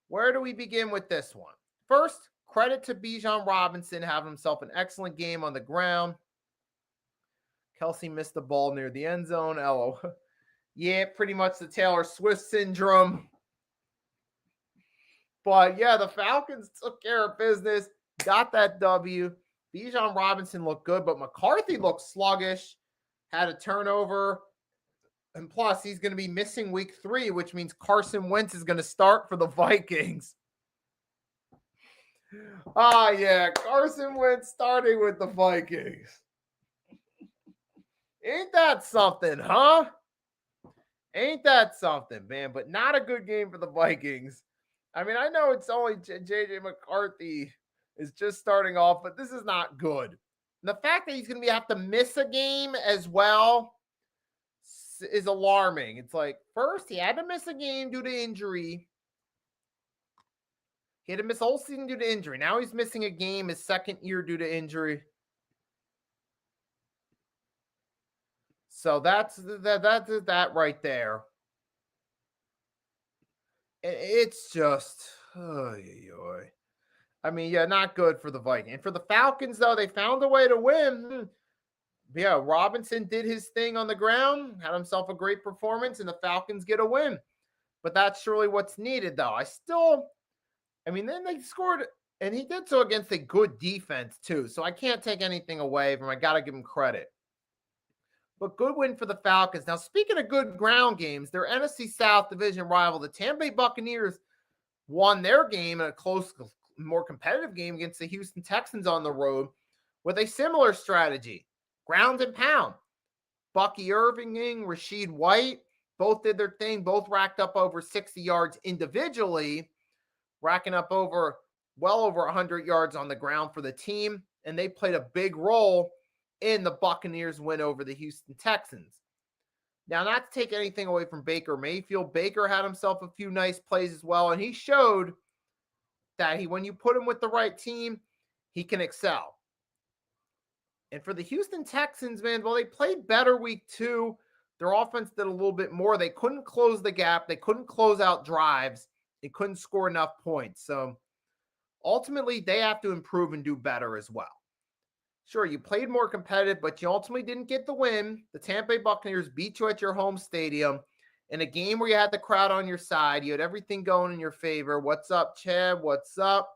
Where do we begin with this one? First, credit to Bijan Robinson having himself an excellent game on the ground. Kelsey missed the ball near the end zone. Yeah, pretty much the Taylor Swift syndrome. But yeah, the Falcons took care of business, got that W. Bijan Robinson looked good, but McCarthy looked sluggish, had a turnover. And plus, he's going to be missing week 3, which means Carson Wentz is going to start for the Vikings. Yeah, Carson Wentz starting with the Vikings. Ain't that something, huh? Ain't that something, man? But not a good game for the Vikings. I mean, I know it's only J.J. McCarthy is just starting off, but this is not good. And the fact that he's going to have to miss a game as well is alarming. It's like, first, he had to miss a game due to injury. He had to miss the whole season due to injury. Now he's missing a game his second year due to injury. So that's that right there. It's just, I mean, yeah, not good for the Vikings. And for the Falcons, though, they found a way to win. Yeah, Robinson did his thing on the ground, had himself a great performance, and the Falcons get a win. But that's surely what's needed, though. Then they scored, and he did so against a good defense, too. So I can't take anything away from him. I got to give him credit. But good win for the Falcons. Now, speaking of good ground games, their NFC South division rival, the Tampa Bay Buccaneers, won their game in a close, more competitive game against the Houston Texans on the road with a similar strategy, ground and pound. Bucky Irving, Rashid White, both did their thing. Both racked up over 60 yards individually, racking up well over 100 yards on the ground for the team. And they played a big role in the Buccaneers' win over the Houston Texans. Now, not to take anything away from Baker Mayfield, Baker had himself a few nice plays as well, and he showed that when you put him with the right team, he can excel. And for the Houston Texans, man, well, they played better week 2. Their offense did a little bit more. They couldn't close the gap. They couldn't close out drives. They couldn't score enough points. So ultimately, they have to improve and do better as well. Sure, you played more competitive, but you ultimately didn't get the win. The Tampa Bay Buccaneers beat you at your home stadium in a game where you had the crowd on your side. You had everything going in your favor. What's up, Chad? What's up?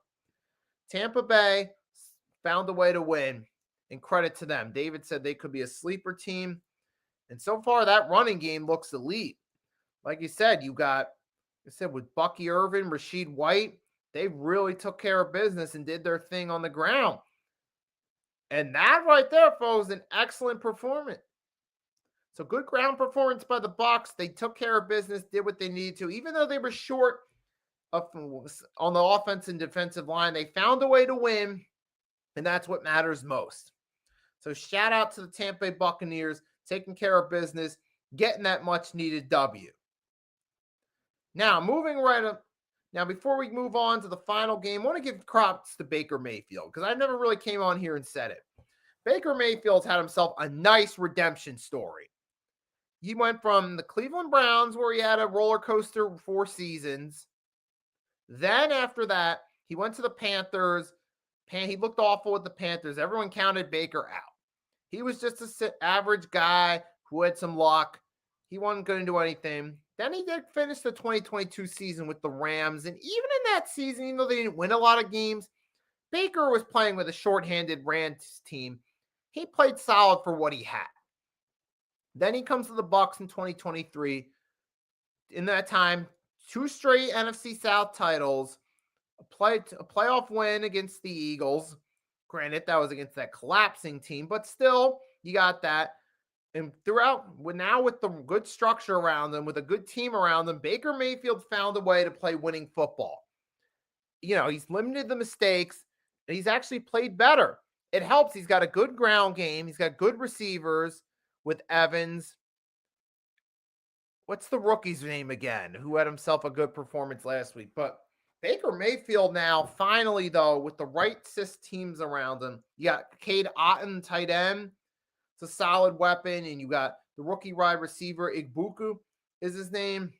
Tampa Bay found a way to win, and credit to them. David said they could be a sleeper team, and so far that running game looks elite. Like you said, with Bucky Irvin, Rashid White, they really took care of business and did their thing on the ground. And that right there, folks, an excellent performance. So good ground performance by the Bucs. They took care of business, did what they needed to. Even though they were short on the offense and defensive line, they found a way to win, and that's what matters most. So shout out to the Tampa Bay Buccaneers, taking care of business, getting that much-needed W. Now, moving right up. Now, before we move on to the final game, I want to give props to Baker Mayfield because I never really came on here and said it. Baker Mayfield's had himself a nice redemption story. He went from the Cleveland Browns, where he had a roller coaster 4 seasons. Then after that, he went to the Panthers. He looked awful with the Panthers. Everyone counted Baker out. He was just an average guy who had some luck. He wasn't going to do anything. Then he did finish the 2022 season with the Rams. And even in that season, even though they didn't win a lot of games, Baker was playing with a shorthanded Rams team. He played solid for what he had. Then he comes to the Bucs in 2023. In that time, 2 straight NFC South titles, a playoff win against the Eagles. Granted, that was against that collapsing team, but still, you got that. And now with the good structure around them, with a good team around them, Baker Mayfield found a way to play winning football. He's limited the mistakes, and he's actually played better. It helps. He's got a good ground game. He's got good receivers with Evans. What's the rookie's name again? Who had himself a good performance last week. But Baker Mayfield now, finally, though, with the right teams around him. You got Cade Otton, tight end. It's a solid weapon. And you got the rookie wide receiver, Igbuku is his name.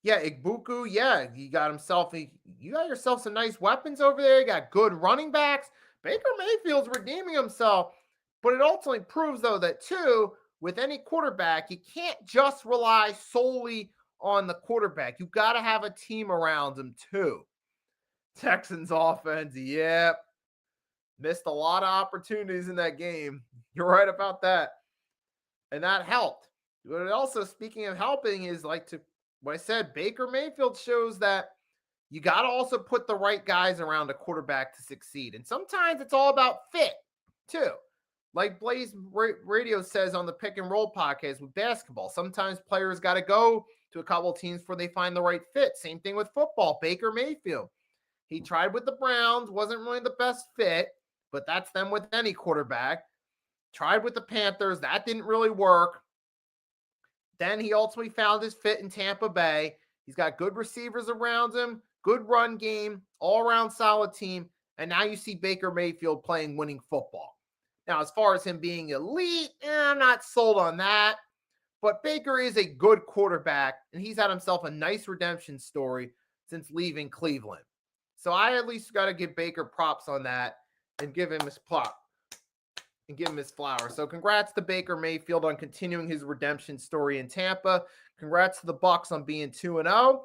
Yeah, Igbuku. Yeah, you got yourself some nice weapons over there. You got good running backs. Baker Mayfield's redeeming himself. But it ultimately proves, though, that, too, with any quarterback, you can't just rely solely on the quarterback. You got to have a team around him, too. Texans offense, yep. Missed a lot of opportunities in that game. You're right about that. And that helped. But it also, speaking of helping, is what I said, Baker Mayfield shows that you got to also put the right guys around a quarterback to succeed. And sometimes it's all about fit, too. Like Blaze Radio says on the Pick and Roll podcast with basketball, sometimes players got to go to a couple of teams before they find the right fit. Same thing with football. Baker Mayfield. He tried with the Browns, wasn't really the best fit, but that's them with any quarterback. Tried with the Panthers. That didn't really work. Then he ultimately found his fit in Tampa Bay. He's got good receivers around him, good run game, all-around solid team, and now you see Baker Mayfield playing winning football. Now, as far as him being elite, I'm not sold on that, But Baker is a good quarterback, and he's had himself a nice redemption story since leaving Cleveland. So I at least got to give Baker props on that and give him his prop and give him his flowers. So congrats to Baker Mayfield on continuing his redemption story in Tampa. Congrats to the Bucs on being 2-0,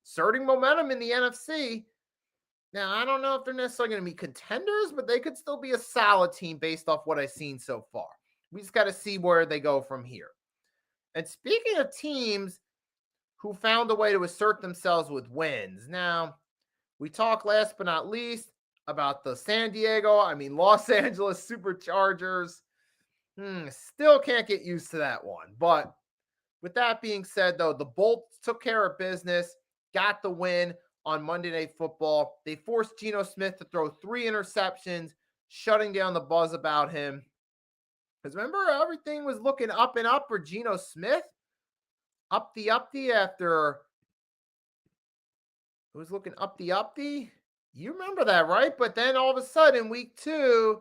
starting momentum in the NFC. Now, I don't know if they're necessarily going to be contenders, but they could still be a solid team based off what I've seen so far. We just got to see where they go from here. And speaking of teams who found a way to assert themselves with wins. Now, we talked last but not least about the Los Angeles Superchargers. Still can't get used to that one. But with that being said, though, the Bolts took care of business, got the win on Monday Night Football. They forced Geno Smith to throw 3 interceptions, shutting down the buzz about him. Because remember, everything was looking up and up for Geno Smith. Up the after it was looking up the. You remember that, right? But then all of a sudden, week 2,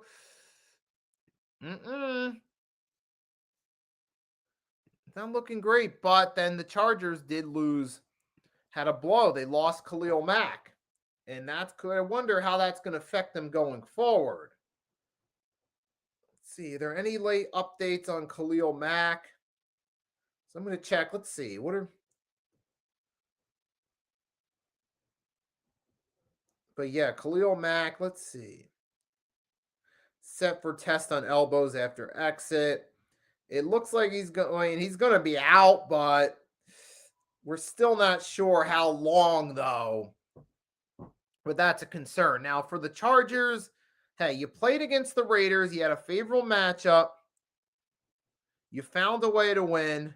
not looking great. But then the Chargers did lose, had a blow. They lost Khalil Mack. And I wonder how that's going to affect them going forward. Let's see. Are there any late updates on Khalil Mack? So I'm going to check. Let's see. But yeah, Khalil Mack, let's see. Set for test on elbows after exit. It looks like he's going to be out, but we're still not sure how long, though. But that's a concern. Now, for the Chargers, hey, you played against the Raiders. You had a favorable matchup. You found a way to win.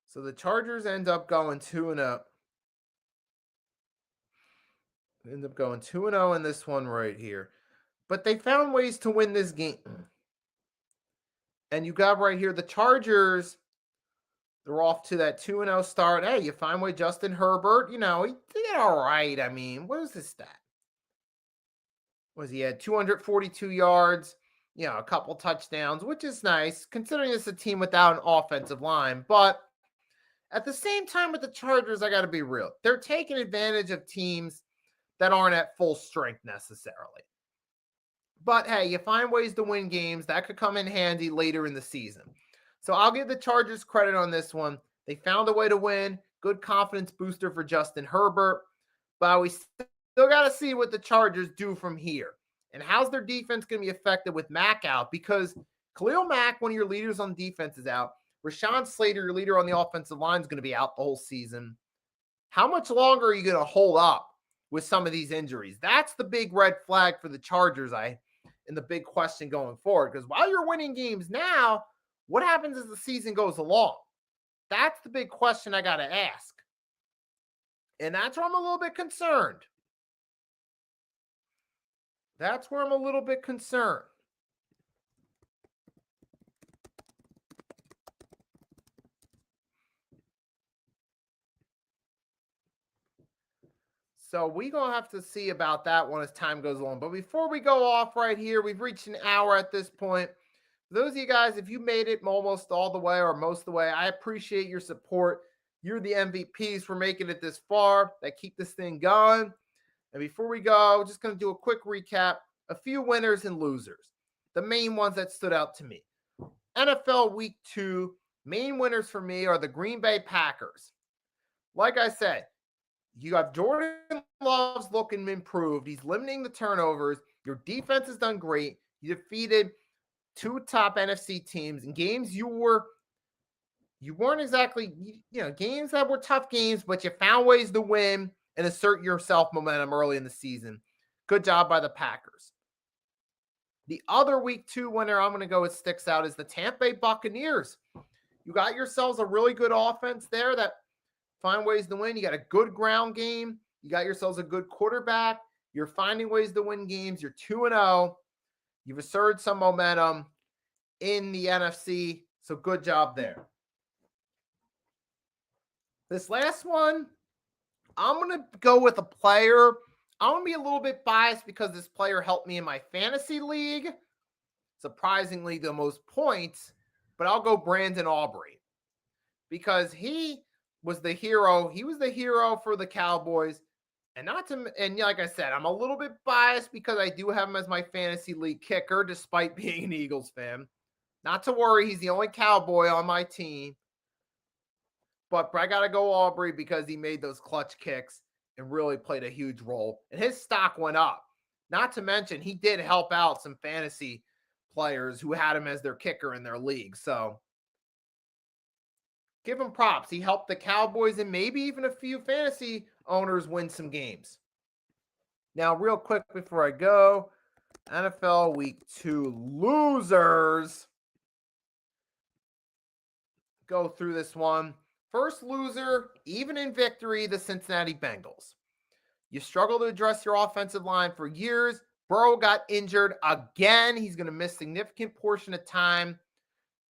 So the Chargers end up going 2-0. End up going 2-0 in this one right here. But they found ways to win this game. And you got right here the Chargers. They're off to that 2-0 start. Hey, you find way Justin Herbert, he did all right. I mean, what is his stat? He had 242 yards, a couple touchdowns, which is nice considering it's a team without an offensive line. But at the same time with the Chargers, I got to be real. They're taking advantage of teams that aren't at full strength necessarily. But hey, you find ways to win games. That could come in handy later in the season. So I'll give the Chargers credit on this one. They found a way to win. Good confidence booster for Justin Herbert. But we still got to see what the Chargers do from here. And how's their defense going to be affected with Mack out? Because Khalil Mack, one of your leaders on defense, is out. Rashawn Slater, your leader on the offensive line, is going to be out the whole season. How much longer are you going to hold up with some of these injuries? That's the big red flag for the Chargers, and the big question going forward. Because while you're winning games now, what happens as the season goes along? That's the big question I got to ask. And that's where I'm a little bit concerned. So we're going to have to see about that one as time goes on. But before we go off right here, we've reached an hour at this point. For those of you guys, if you made it almost all the way or most of the way, I appreciate your support. You're the MVPs for making it this far, that keep this thing going. And before we go, just going to do a quick recap. A few winners and losers. The main ones that stood out to me. NFL Week 2, main winners for me are the Green Bay Packers. Like I said, you have Jordan Love's looking improved. He's limiting the turnovers. Your defense has done great. You defeated 2 top NFC teams in games you weren't exactly, games that were tough games, but you found ways to win and assert yourself momentum early in the season. Good job by the Packers. The other Week 2 winner I'm going to go with sticks out is the Tampa Bay Buccaneers. You got yourselves a really good offense there that find ways to win. You got a good ground game. You got yourselves a good quarterback. You're finding ways to win games. You're 2-0. You've asserted some momentum in the NFC. So good job there. This last one, I'm going to go with a player I'm going to be a little bit biased because this player helped me in my fantasy league. Surprisingly, the most points, but I'll go Brandon Aubrey because he was the hero. He was the hero for the Cowboys. And like I said, I'm a little bit biased because I do have him as my fantasy league kicker, despite being an Eagles fan. Not to worry, he's the only Cowboy on my team. But I got to go Aubrey because he made those clutch kicks and really played a huge role. And his stock went up. Not to mention, he did help out some fantasy players who had him as their kicker in their league. So give him props. He helped the Cowboys and maybe even a few fantasy owners win some games. Now, real quick before I go, NFL Week 2 losers. Go through this one. First loser, even in victory, the Cincinnati Bengals. You struggle to address your offensive line for years. Burrow got injured again. He's going to miss a significant portion of time.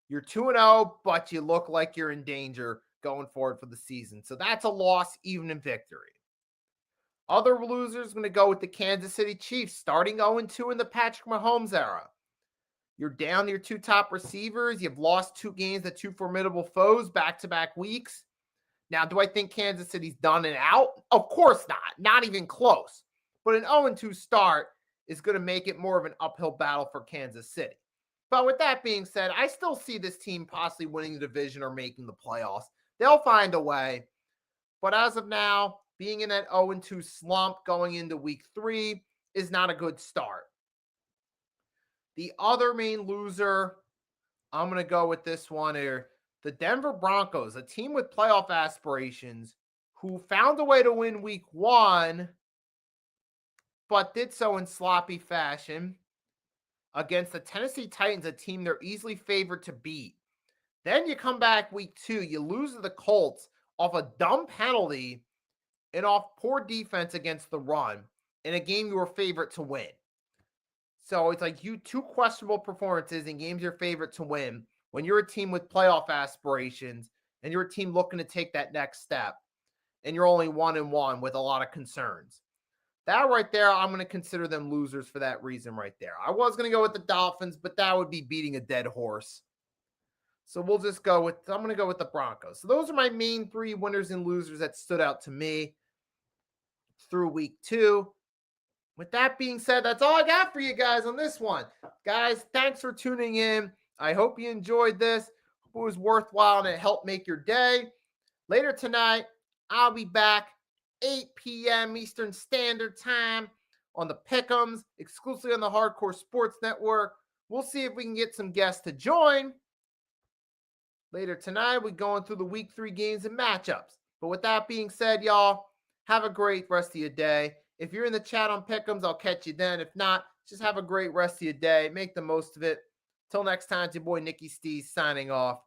You're 2-0, but you look like you're in danger going forward for the season. So that's a loss even in victory. Other losers going to go with the Kansas City Chiefs, starting 0-2 in the Patrick Mahomes era. You're down your two top receivers. You've lost 2 games to 2 formidable foes back-to-back weeks. Now, do I think Kansas City's done and out? Of course not. Not even close. But an 0-2 start is going to make it more of an uphill battle for Kansas City. But with that being said, I still see this team possibly winning the division or making the playoffs. They'll find a way. But as of now, being in that 0-2 slump going into week 3 is not a good start. The other main loser, I'm going to go with this one here. The Denver Broncos, a team with playoff aspirations who found a way to win week 1, but did so in sloppy fashion against the Tennessee Titans, a team they're easily favored to beat. Then you come back week 2, you lose to the Colts off a dumb penalty and off poor defense against the run in a game you were favored to win. So it's like 2 questionable performances in games you're favorite to win when you're a team with playoff aspirations and you're a team looking to take that next step and you're only 1-1 with a lot of concerns. That right there, I'm going to consider them losers for that reason right there. I was going to go with the Dolphins, but that would be beating a dead horse. So we'll just go with, I'm going to go with the Broncos. So those are my main 3 winners and losers that stood out to me through week 2. With that being said, that's all I got for you guys on this one. Guys, thanks for tuning in. I hope you enjoyed this. Hope it was worthwhile and it helped make your day. Later tonight, I'll be back 8 p.m. Eastern Standard Time on the Pick'ems, exclusively on the Hardcore Sports Network. We'll see if we can get some guests to join. Later tonight, we're going through the week 3 games and matchups. But with that being said, y'all, have a great rest of your day. If you're in the chat on Pick'ems, I'll catch you then. If not, just have a great rest of your day. Make the most of it. Till next time, it's your boy Nicky Stees signing off.